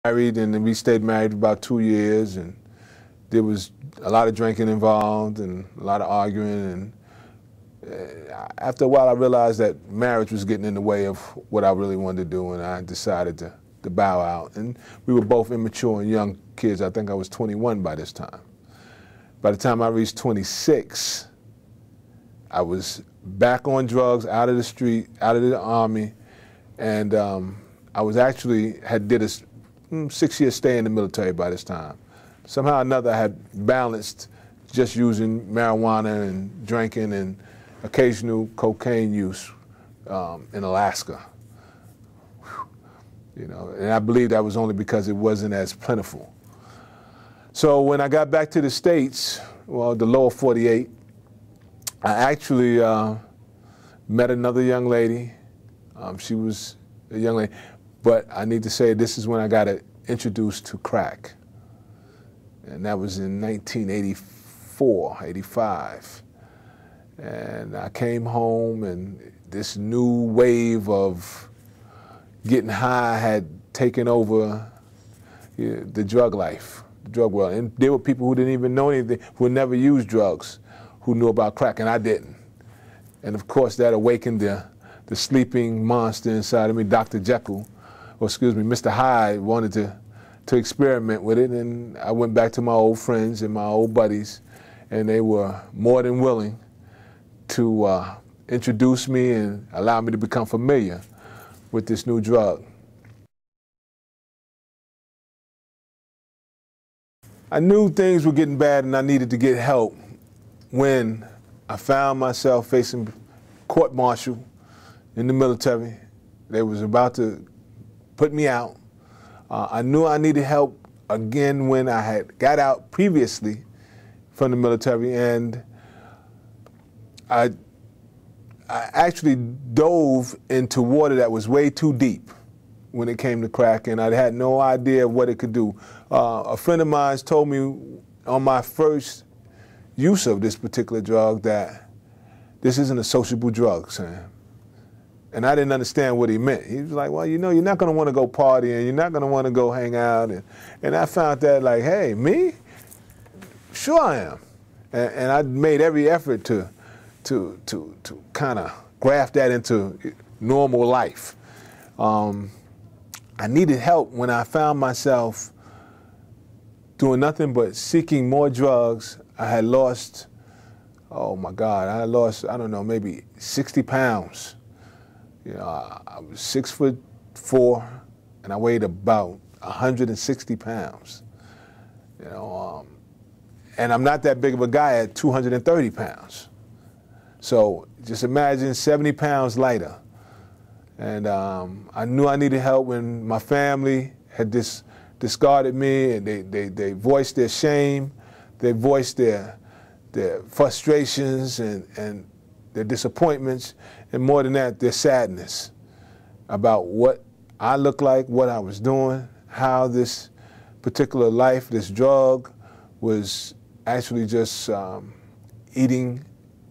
Married, and we stayed married about 2 years, and there was a lot of drinking involved and a lot of arguing. And after a while, I realized that marriage was getting in the way of what I really wanted to do, and I decided to bow out. And we were both immature and young kids. I think I was 21 by this time. By the time I reached 26, I was back on drugs, out of the street, out of the Army, and I was actually did a 6-year stay in the military by this time. Somehow or another, I had balanced just using marijuana and drinking and occasional cocaine use in Alaska. You know, and I believe that was only because it wasn't as plentiful. So when I got back to the States, well, the lower 48, I actually met another young lady. She was a young lady, but I need to say this is when I got introduced to crack. And that was in 1984, 85. And I came home, and this new wave of getting high had taken over the drug life, the drug world. And there were people who didn't even know anything, who had never used drugs, who knew about crack, and I didn't. And of course, that awakened the sleeping monster inside of me, Dr. Jekyll, or excuse me, Mr. Hyde, wanted to experiment with it. And I went back to my old friends and my old buddies, and they were more than willing to introduce me and allow me to become familiar with this new drug. I knew things were getting bad and I needed to get help when I found myself facing court-martial in the military. They was about to put me out. I knew I needed help again when I had got out previously from the military, and I actually dove into water that was way too deep when it came to crack, and I had no idea what it could do. A friend of mine told me on my first use of this particular drug that this isn't a sociable drug, Sam. And I didn't understand what he meant. He was like, well, you know, you're not going to want to go partying, you're not going to want to go hang out. And I found that, like, hey, me? Sure I am. And I made every effort to kind of graft that into normal life. I needed help when I found myself doing nothing but seeking more drugs. I had lost, oh my God, I had lost, I don't know, maybe 60 pounds. You know, I was 6'4", and I weighed about 160 pounds. You know, and I'm not that big of a guy at 230 pounds. So just imagine 70 pounds lighter. And I knew I needed help when my family had discarded me, and they voiced their shame, they voiced their frustrations and their disappointments, and more than that, their sadness about what I looked like, what I was doing, how this particular life, this drug, was actually just eating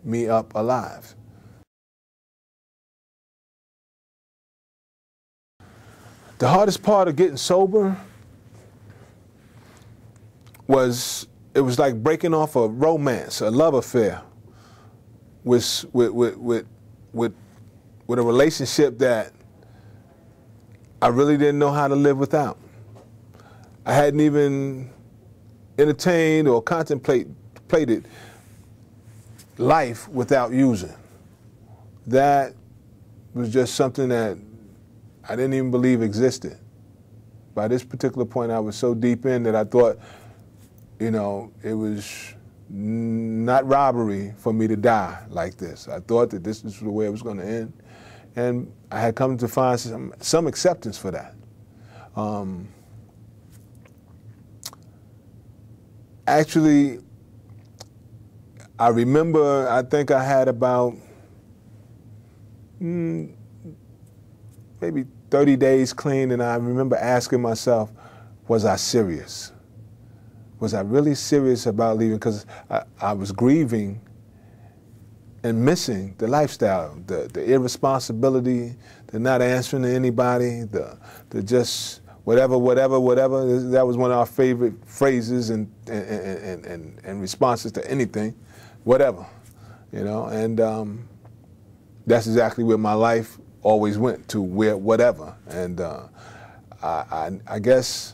me up alive. The hardest part of getting sober was, it was like breaking off a romance, a love affair with a relationship that I really didn't know how to live without. I hadn't even entertained or contemplated life without using. That was just something that I didn't even believe existed. By this particular point, I was so deep in that I thought, you know, it was not robbery for me to die like this. I thought that this is the way it was going to end. And I had come to find some acceptance for that. Actually, I remember, I think I had about maybe 30 days clean, and I remember asking myself, was I serious? Was I really serious about leaving? Because I was grieving and missing the lifestyle, the irresponsibility, the not answering to anybody, the just whatever, whatever, whatever. That was one of our favorite phrases and responses to anything, whatever, you know. And that's exactly where my life always went to, where whatever. And I guess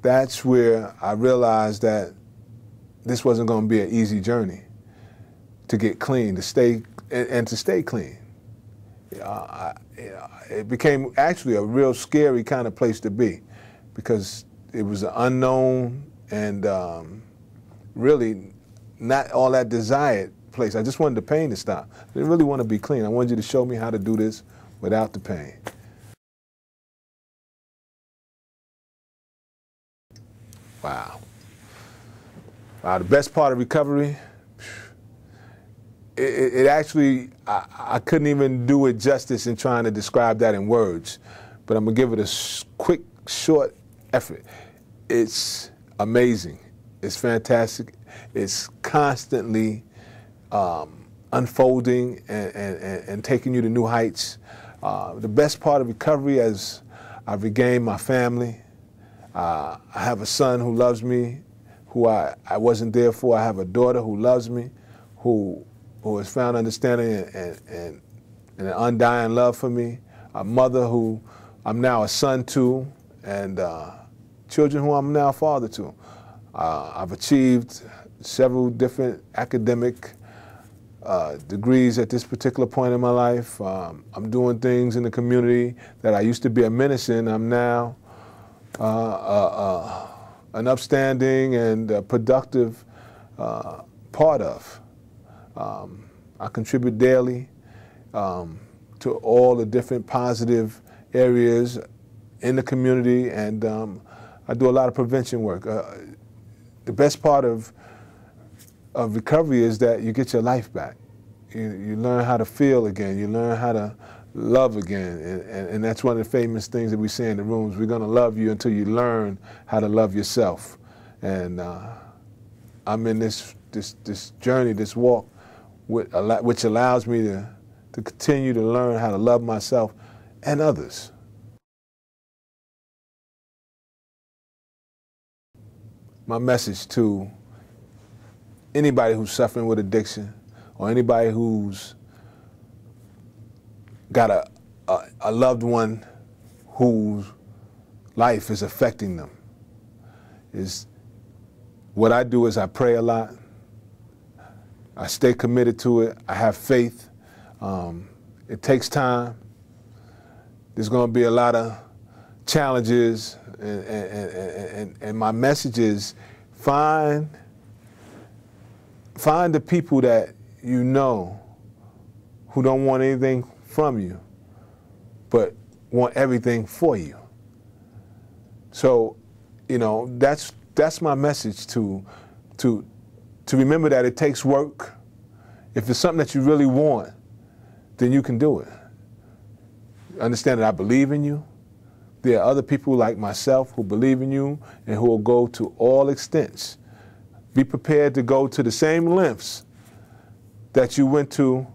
that's where I realized that this wasn't going to be an easy journey to get clean, to stay and to stay clean. It became actually a real scary kind of place to be, because it was an unknown and really not all that desired place. I just wanted the pain to stop. I didn't really want to be clean. I wanted you to show me how to do this without the pain. Wow. The best part of recovery, it actually, I couldn't even do it justice in trying to describe that in words, but I'm gonna give it a quick, short effort. It's amazing. It's fantastic. It's constantly unfolding and taking you to new heights. The best part of recovery, as I regained my family, I have a son who loves me, who I wasn't there for. I have a daughter who loves me, who has found understanding and an undying love for me, a mother who I'm now a son to, and children who I'm now a father to. I've achieved several different academic degrees at this particular point in my life. I'm doing things in the community that I used to be a menace in. I'm now an upstanding and productive part of. I contribute daily to all the different positive areas in the community, and I do a lot of prevention work. The best part of recovery is that you get your life back. You learn how to feel again. You learn how to love again, and that's one of the famous things that we say in the rooms. We're going to love you until you learn how to love yourself. And I'm in this journey, this walk, which allows me to continue to learn how to love myself and others. My message to anybody who's suffering with addiction, or anybody who's got a loved one whose life is affecting them, is what I do is I pray a lot. I stay committed to it. I have faith. It takes time. There's going to be a lot of challenges, and my message is find the people that you know who don't want anything from you, but want everything for you. So, you know, that's my message to remember that it takes work. If it's something that you really want, then you can do it. Understand that I believe in you. There are other people like myself who believe in you and who will go to all extents. Be prepared to go to the same lengths that you went to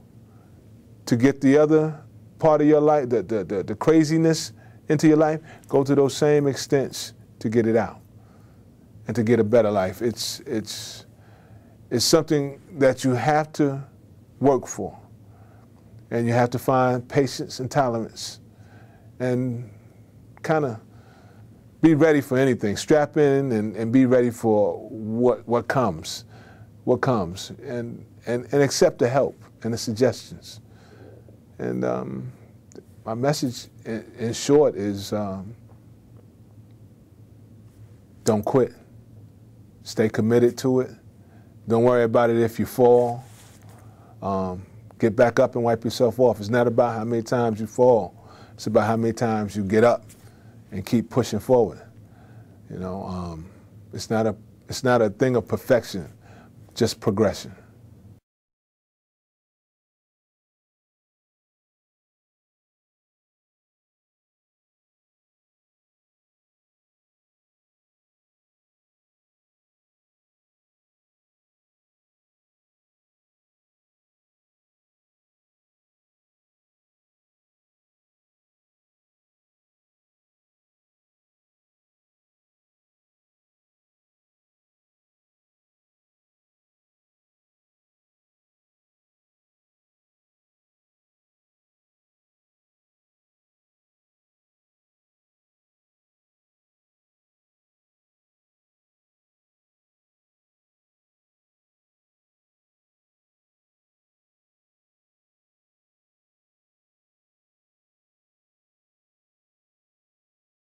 get the other part of your life, the craziness into your life. Go to those same extents to get it out and to get a better life. It's something that you have to work for, and you have to find patience and tolerance, and kind of be ready for anything. Strap in and be ready for what comes, and accept the help and the suggestions. And my message, in short, is don't quit. Stay committed to it. Don't worry about it if you fall. Get back up and wipe yourself off. It's not about how many times you fall. It's about how many times you get up and keep pushing forward. You know, it's not a thing of perfection, just progression.